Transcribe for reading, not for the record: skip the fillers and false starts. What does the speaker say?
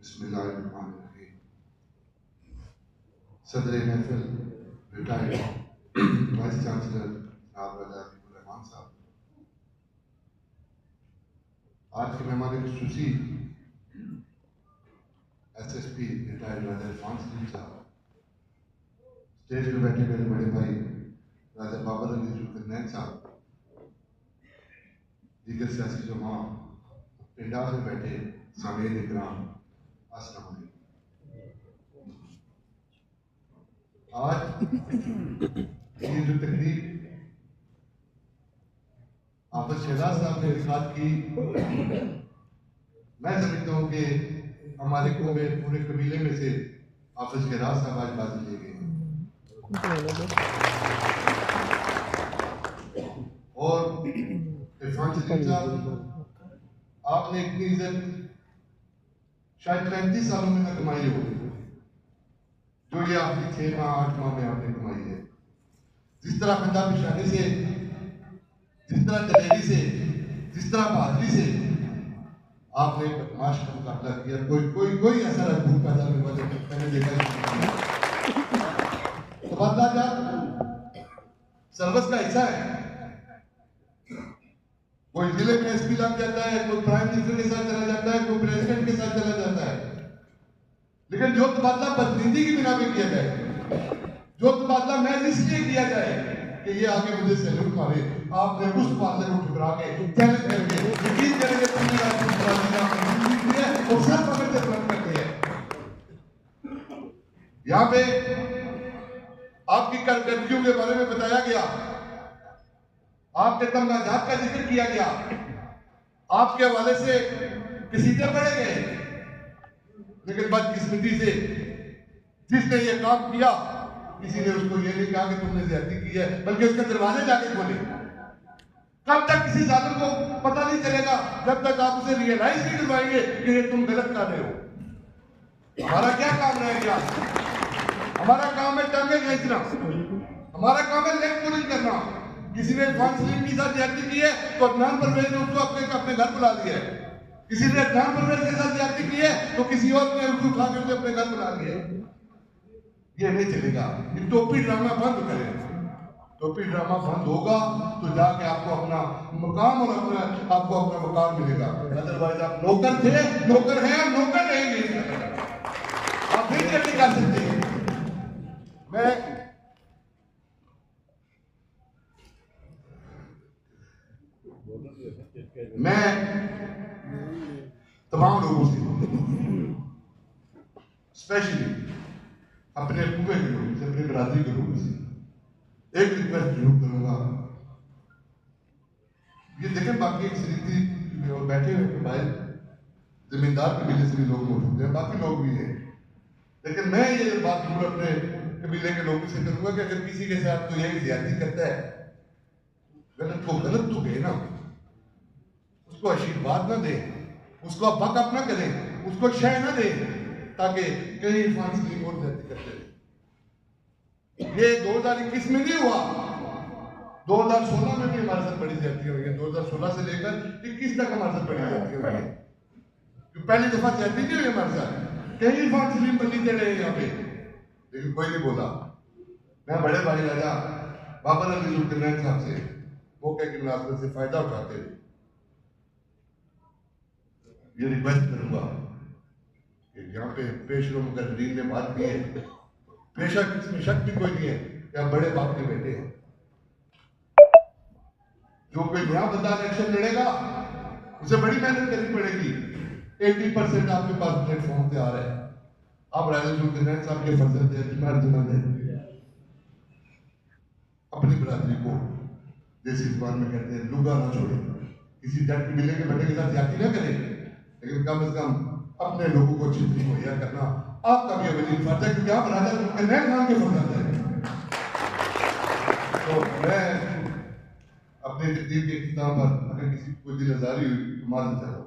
बिस्मिल्लाहिर्रहमानिर्रहीम। सदर महफिल रिटायर्ड वाइस चांसलर रहमान साहब, आज के मेहमान खसूसी SSP रिटायर्ड राजा इरफान सलीम साहब, स्टेज पे बैठे मेरे बड़े भाई राजा बाबर अली जुल्करनैन साहब, दीगर सियासी जमा, पिंडा में बैठे सामीन इकराम, अस्सलाम वालेकुम। आज ये जो तकरीब हाफिज शहजाद साहब ने इरशाद की, मैं समझता हूँ कि हमारे पूरे कबीले में से हाफिज शहजाद साहब आज बाजी ले गए और इरफान सलीम साहब, आपने इतनी इज्जत शायद 35 सालों में न कमाई हो जो ये आखिरी 6 माह 8 माह में आपने कमाई है। जिस तरह बंदा पेशानी से, जिस तरह दलेरी से, जिस तरह बहादुरी से आपने बदमाश का मुकाबला किया, कोई ऐसा रजबूत पैदा नहीं हुआ जो मैंने देखा। तबादला जात सर्विस का हिस्सा है। कोई जिले में एसपी लग जाता है, कोई प्राइम मिनिस्टर के साथ चला जाता है, कोई प्रेसिडेंट के साथ चला जाता है, लेकिन जो तबादला बदनीति की बिना पे किया जाए, जो तबादला महज इसलिए किया जाए कि ये आगे मुझे सैल्यूट मारे, आपने उस तबादले को ठुकरा के चैलेंज करके यकीन करेंगे तुमने और सब पकड़ से बुलंद करती है। यहाँ पे आपकी कारकर्दगियों के बारे में बताया गया, आपके तमगाजात का जिक्र किया गया, आपके हवाले से कसीदे पढ़े गए, लेकिन बदकिस्मती से जिसने ये काम किया किसी ने उसको ये नहीं कहा कि तुमने ज्यादती की है, बल्कि उसके दरवाजे जाके खोले। कब तक किसी जालिम को पता नहीं चलेगा जब तक आप उसे रियलाइज नहीं करवाएंगे कि ये तुम गलत कर रहे हो। हमारा क्या काम रह गया? हमारा काम है टांगे खींचना, हमारा काम है लेग पुलिंग करना। किसी ने इरफान सलीम के साथ ज्यादती की है तो अदनान परवेज ने उसको अपने घर बुला लिया है। किसी ने अदनान परवेज के साथ ज्यादती की है तो किसी और ने उसको उठा के अपने घर बुला लिया है। ये नहीं चलेगा। ये टोपी ड्रामा बंद करें। टोपी ड्रामा बंद होगा तो जाके आपको अपना मकाम और आपको अपना मकाम मिलेगा। अदरवाइज आप नौकर थे, नौकर हैं और नौकर रहेंगे। आप फिर नहीं कर सकते। मैं तमाम लोगों से, स्पेशली अपने कुएं के लोगों से, अपनी बरादरी के लोगों से एक रिक्वेस्ट जरूर करूंगा। ये देखें, बाकी एक समिति बैठे हुए मोबाइल जमींदार कबीले से भी लोग मौजूद हैं, बाकी लोग भी हैं, लेकिन मैं ये बात जरूर अपने कबीले के लोगों से करूंगा कि अगर किसी के साथ तो यही ज्यादती करता है, गलत तो गए ना, उसको आशीर्वाद ना दे, उसको बकअप ना करें, उसको शय ना दे, ताकि कहीं इरफान सलीम और ज्यादती करते रहे। ये 2021 में नहीं हुआ, 2016 में भी हमारे साथ बड़ी ज्यादती हुई है। 2016 से लेकर 21 तक हमारे साथ बड़ी ज्यादती हुई है। पहली दफा ज्यादती नहीं हुई हमारे साथ, कहीं इरफान सलीम बंदी दे रहे हैं यहाँ पे, लेकिन कोई नहीं बोला। मैं बड़े भाई राजा बाबर अली जुल्करनैन साहब से मौके की मुनासबत से फायदा उठाते हुए ये रिक्वेस्ट करूंगा कि यहाँ पे पेशरों मुकर्रीन ने बात की है, बेशक इसमें शक भी कोई नहीं है कि आप बड़े बाप के बेटे हैं। जो कोई नया बंदा इलेक्शन लड़ेगा उसे बड़ी मेहनत करनी पड़ेगी। 80% आपके पास प्लेटफॉर्म पे आ रहा है। आप राजा जुल्करनैन साहब के फर्जंद है, अपनी बरादरी को देसी जुबान में कहते हैं लुगा ना छोड़े। किसी जट कबीले के बेटे के साथ ज्यादती ना करें, लेकिन कम से कम अपने लोगों को छिपी मुहैया करना आपका भी अवलीन फर्ज है, क्योंकि आप राजा जुल्करनैन खान के फर्जंद हैं। तो मैं अपने तकदीर के इख्तिताम पर अगर किसी को दिल आजारी हुई तो मालूम चलो।